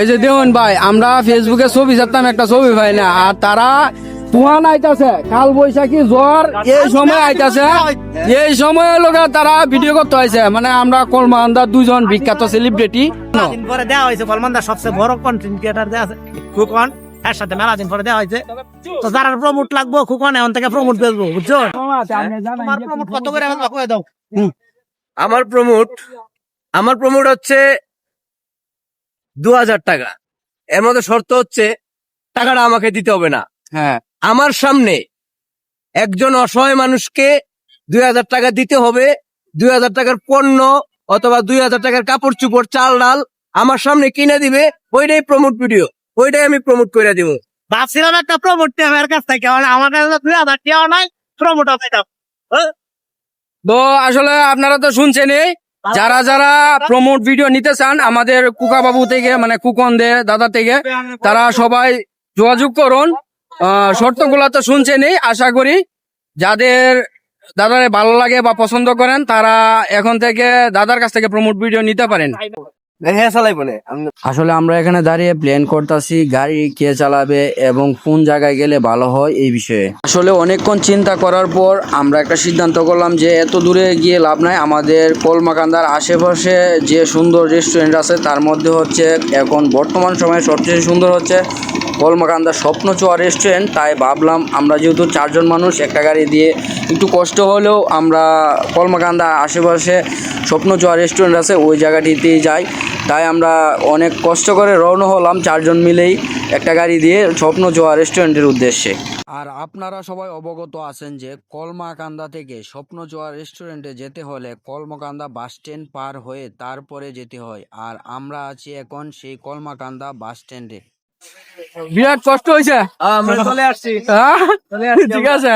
এই যে দেখুন ভাই, আমরা ফেসবুকে ছবি ছাড়তাম, একটা ছবি পাই না, আর তারা তুহান আইতাছে, কাল বৈশাখী জ্বর এই সময় আইতাছে, এই সময় লোক তারা ভিডিও করতে হয়েছে। মানে আমরা কলমান্দার দুজন বিখ্যাত সেলিব্রিটি। দিন পরে দেওয়া হয়েছে কলমান্দার সবচেয়ে বড় কন্টেন্ট ক্রিয়েটার দেওয়া আছে খুকন, এর সাথে মেলা দিন পরে দেওয়া হয়েছে। তো যারা প্রমোট লাগবো খুকন এখন থেকে প্রমোট বেচবো, বুঝছো? তোমার প্রমোট কত করে কয়ে দাও? আমার প্রমোট হচ্ছে 2000 টাকা। এর মধ্যে শর্ত হচ্ছে টাকাটা আমাকে দিতে হবে না। হ্যাঁ, আমার সামনে একজন অসহায় মানুষকে 2000 টাকা দিতে হবে। 2000 টাকার পণ্য অথবা 2000 টাকার কাপড় চুপড় চাল ডাল আমার সামনে কিনে দিবে, ওইটাই প্রমোট ভিডিও, ওইটাই আমি প্রমোট করে দিব। ভাবছিলাম একটা প্রমোট আমার কাছ থেকে, আমার কাছে 2000 টাকা নাই, প্রমোট আছে। তো আসলে আপনারা তো শুনছেনই, যারা যারা প্রমোট ভিডিও নিতে চান আমাদের কুকা বাবু থেকে, মানে কুকন দে দাদা থেকে, তারা সবাই যোগাযোগ করুন। শর্তগুলা তো শুনছেনই, আশা করি যাদের দাদারে ভালো লাগে বা পছন্দ করেন তারা এখন থেকে দাদার কাছ থেকে প্রমোট ভিডিও নিতে পারেন। হ্যাঁ চালাই বলে আসলে আমরা এখানে দাঁড়িয়ে প্ল্যান করতেছি গাড়ি কে চালাবে এবং কোন জায়গায় গেলে ভালো হয় এই বিষয়ে। আসলে অনেকক্ষণ চিন্তা করার পর আমরা একটা সিদ্ধান্ত করলাম যে এত দূরে গিয়ে লাভ নাই। আমাদের কলমাকান্দার আশেপাশে যে সুন্দর রেস্টুরেন্ট আছে তার মধ্যে হচ্ছে এখন বর্তমান সময়ে সবচেয়ে সুন্দর হচ্ছে কলমাকান্দা স্বপ্নচুয়া রেস্টুরেন্ট। তাই ভাবলাম আমরা যেহেতু 4 জন মানুষ, একটা গাড়ি দিয়ে একটু কষ্ট হলেও আমরা কলমাকান্দা আশেপাশে স্বপ্নচুয়া রেস্টুরেন্ট আছে ওই জায়গাটিতেই যাই। তাই আমরা অনেক কষ্ট করে রওনা হলাম 4 জন মিলেই একটা গাড়ি দিয়ে স্বপ্নচুয়া রেস্টুরেন্টের উদ্দেশ্যে। আর আপনারা সবাই অবগত আছেন যে কলমাকান্দা থেকে স্বপ্নচুয়া রেস্টুরেন্টে যেতে হলে কলমাকান্দা বাস স্ট্যান্ড পার হয়ে তারপরে যেতে হয়। আর আমরা আছি এখন সেই কলমাকান্দা বাস স্ট্যান্ডে। বিরাট কষ্ট হয়েছে, আমরা চলে আসছি। ঠিক আছে।